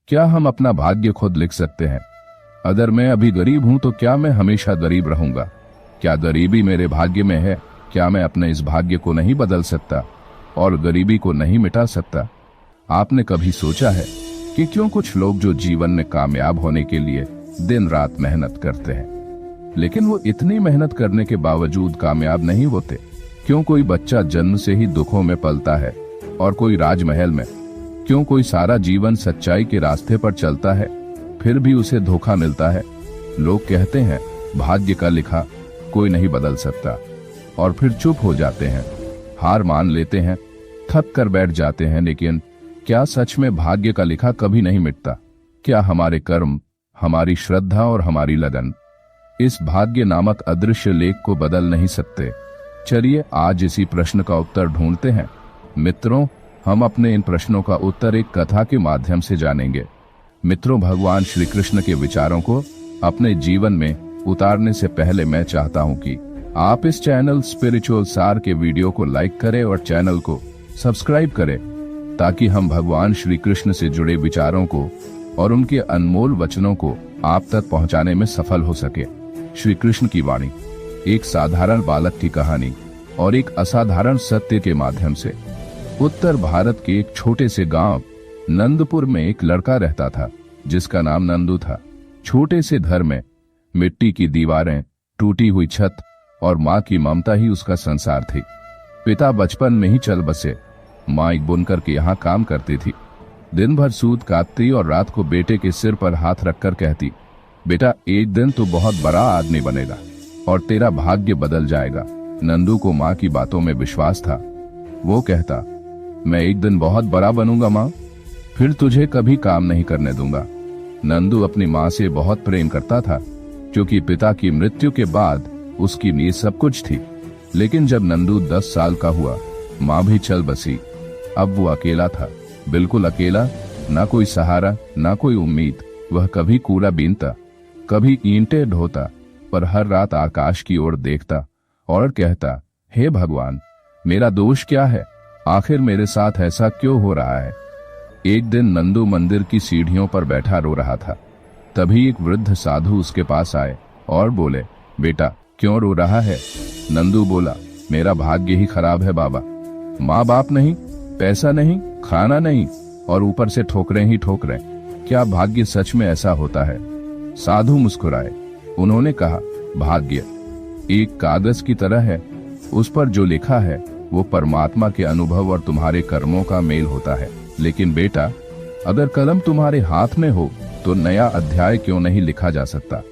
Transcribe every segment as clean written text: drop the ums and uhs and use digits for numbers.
क्या हम अपना भाग्य खुद लिख सकते हैं? अगर मैं अभी गरीब हूं तो क्या मैं हमेशा गरीब रहूंगा? क्या गरीबी मेरे भाग्य में है? क्या मैं अपने इस भाग्य को नहीं बदल सकता और गरीबी को नहीं मिटा सकता? आपने कभी सोचा है कि क्यों कुछ लोग जो जीवन में कामयाब होने के लिए दिन रात मेहनत करते हैं, लेकिन वो इतनी मेहनत करने के बावजूद कामयाब नहीं होते? क्यों कोई बच्चा जन्म से ही दुखों में पलता है और कोई राजमहल में? क्यों कोई सारा जीवन सच्चाई के रास्ते पर चलता है फिर भी उसे धोखा मिलता है? लोग कहते हैं भाग्य का लिखा कोई नहीं बदल सकता और फिर चुप हो जाते हैं, हार मान लेते हैं, थक कर बैठ जाते हैं। लेकिन क्या सच में भाग्य का लिखा कभी नहीं मिटता? क्या हमारे कर्म, हमारी श्रद्धा और हमारी लगन इस भाग्य नामक अदृश्य लेख को बदल नहीं सकते? चलिए आज इसी प्रश्न का उत्तर ढूंढते हैं। मित्रों, हम अपने इन प्रश्नों का उत्तर एक कथा के माध्यम से जानेंगे। मित्रों, भगवान श्री कृष्ण के विचारों को अपने जीवन में उतारने से पहले मैं चाहता हूं कि आप इस चैनल स्पिरिचुअल सार के वीडियो को लाइक करें और चैनल को सब्सक्राइब करें, ताकि हम भगवान श्री कृष्ण से जुड़े विचारों को और उनके अनमोल वचनों को आप तक पहुंचाने में सफल हो सके। श्री कृष्ण की वाणी एक साधारण बालक की कहानी और एक असाधारण सत्य के माध्यम से। उत्तर भारत के एक छोटे से गांव नंदपुर में एक लड़का रहता था जिसका नाम नंदू था। छोटे से घर में मिट्टी की दीवारें, टूटी हुई छत और माँ की ममता ही उसका संसार थी। पिता बचपन में ही चल बसे। माँ एक बुनकर के यहाँ काम करती थी। दिन भर सूत काटती और रात को बेटे के सिर पर हाथ रखकर कहती, बेटा एक दिन तू बहुत बड़ा आदमी बनेगा और तेरा भाग्य बदल जाएगा। नंदू को माँ की बातों में विश्वास था। वो कहता, मैं एक दिन बहुत बड़ा बनूंगा माँ, फिर तुझे कभी काम नहीं करने दूंगा। नंदू अपनी माँ से बहुत प्रेम करता था, क्योंकि पिता की मृत्यु के बाद उसकी नींव सब कुछ थी। लेकिन जब नंदू 10 साल का हुआ, माँ भी चल बसी। अब वो अकेला था, बिल्कुल अकेला, ना कोई सहारा, ना कोई उम्मीद। वह कभी कूड़ा बीनता, कभी ईंटें ढोता, पर हर रात आकाश की ओर देखता और कहता, हे भगवान, मेरा दोष क्या है? आखिर मेरे साथ ऐसा क्यों हो रहा है? एक दिन नंदू मंदिर की सीढ़ियों पर बैठा रो रहा था। तभी एक वृद्ध साधु उसके पास आए और बोले, बेटा क्यों रो रहा है? नंदू बोला, मेरा भाग्य ही खराब है बाबा। माँ बाप नहीं, पैसा नहीं, खाना नहीं और ऊपर से ठोकरें ही ठोकरें। क्या भाग्य सच में ऐसा होता है? साधु मुस्कुराए। उन्होंने कहा, भाग्य एक कागज की तरह है। उस पर जो लिखा है वो परमात्मा के अनुभव और तुम्हारे कर्मों का मेल होता है। लेकिन बेटा, अगर कलम तुम्हारे हाथ में हो तो नया अध्याय क्यों नहीं लिखा जा सकता?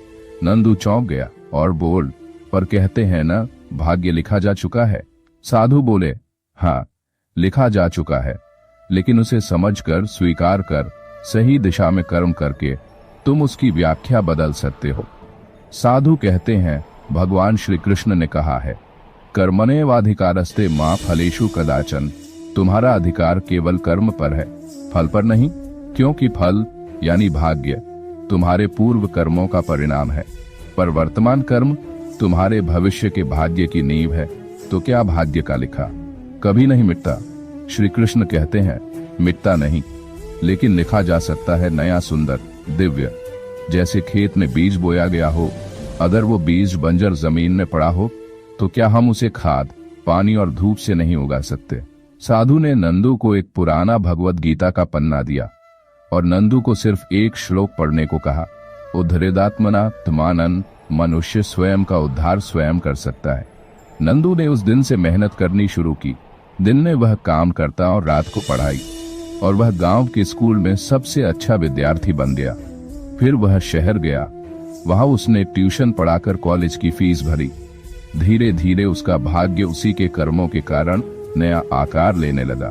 नंदू चौंक गया और बोल, पर कहते हैं ना, भाग्य लिखा जा चुका है। साधु बोले, हाँ लिखा जा चुका है, लेकिन उसे समझकर, स्वीकार कर, सही दिशा में कर्म करके तुम उसकी व्याख्या बदल सकते हो। साधु कहते हैं, भगवान श्री कृष्ण ने कहा है, कर्मण्येवाधिकारस्ते मा फलेषु कदाचन। तुम्हारा अधिकार केवल कर्म पर है, फल पर नहीं, क्योंकि फल यानी भाग्य तुम्हारे पूर्व कर्मों का परिणाम है, पर वर्तमान कर्म तुम्हारे भविष्य के भाग्य की नींव है। तो क्या भाग्य का लिखा कभी नहीं मिटता? श्री कृष्ण कहते हैं, मिटता नहीं, लेकिन लिखा जा सकता है नया, सुंदर, दिव्य। जैसे खेत में बीज बोया गया हो, अगर वो बीज बंजर जमीन में पड़ा हो तो क्या हम उसे खाद, पानी और धूप से नहीं उगा सकते? साधु ने नंदू को एक पुराना भगवत गीता का पन्ना दिया और नंदू को सिर्फ एक श्लोक पढ़ने को कहा, उद्धरेदात्मनात्मानं, मनुष्य स्वयं का उद्धार स्वयं कर सकता है। नंदू ने उस दिन से मेहनत करनी शुरू की। दिन में वह काम करता और रात को पढ़ाई, और वह गांव के स्कूल में सबसे अच्छा विद्यार्थी बन गया। फिर वह शहर गया, वहां उसने ट्यूशन पढ़ाकर कॉलेज की फीस भरी। धीरे धीरे उसका भाग्य उसी के कर्मों के कारण नया आकार लेने लगा।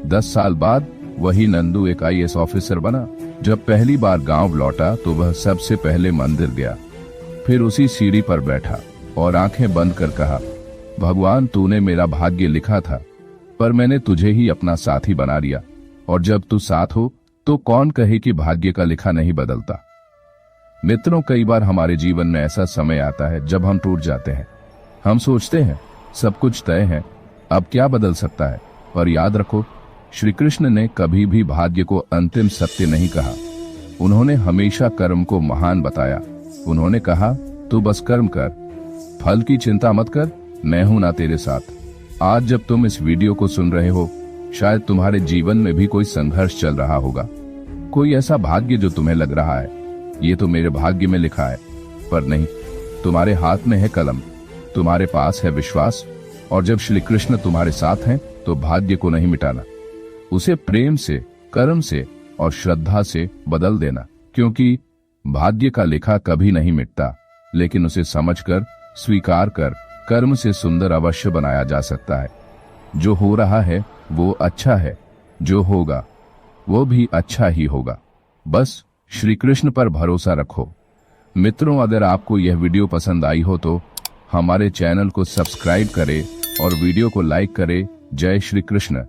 10 साल बाद वही नंदू एक IAS ऑफिसर बना। जब पहली बार गांव लौटा तो वह सबसे पहले मंदिर गया, फिर उसी सीढ़ी पर बैठा और आंखें बंद कर कहा, भगवान तूने मेरा भाग्य लिखा था, पर मैंने तुझे ही अपना साथी बना लिया, और जब तू साथ हो तो कौन कहे कि भाग्य का लिखा नहीं बदलता। मित्रों, कई बार हमारे जीवन में ऐसा समय आता है जब हम टूट जाते हैं। हम सोचते हैं सब कुछ तय है, अब क्या बदल सकता है? पर याद रखो, श्री कृष्ण ने कभी भी भाग्य को अंतिम सत्य नहीं कहा। उन्होंने हमेशा कर्म को महान बताया। उन्होंने कहा, तू बस कर्म कर, फल की चिंता मत कर, मैं हूं ना तेरे साथ। आज जब तुम इस वीडियो को सुन रहे हो, शायद तुम्हारे जीवन में भी कोई संघर्ष चल रहा होगा, कोई ऐसा भाग्य जो तुम्हें लग रहा है ये तो मेरे भाग्य में लिखा है, पर नहीं, तुम्हारे हाथ में है कलम, तुम्हारे पास है विश्वास, और जब श्री कृष्ण तुम्हारे साथ हैं तो भाग्य को नहीं मिटाना, उसे प्रेम से, कर्म से और श्रद्धा से बदल देना, क्योंकि भाग्य का लेखा कभी नहीं मिटता, लेकिन उसे समझकर, स्वीकार कर, कर्म से सुंदर अवश्य बनाया जा सकता है। जो हो रहा है वो अच्छा है, जो होगा वो भी अच्छा ही होगा। बस श्री कृष्ण पर भरोसा रखो। मित्रों, अगर आपको यह वीडियो पसंद आई हो तो हमारे चैनल को सब्सक्राइब करें और वीडियो को लाइक करें। जय श्री कृष्ण।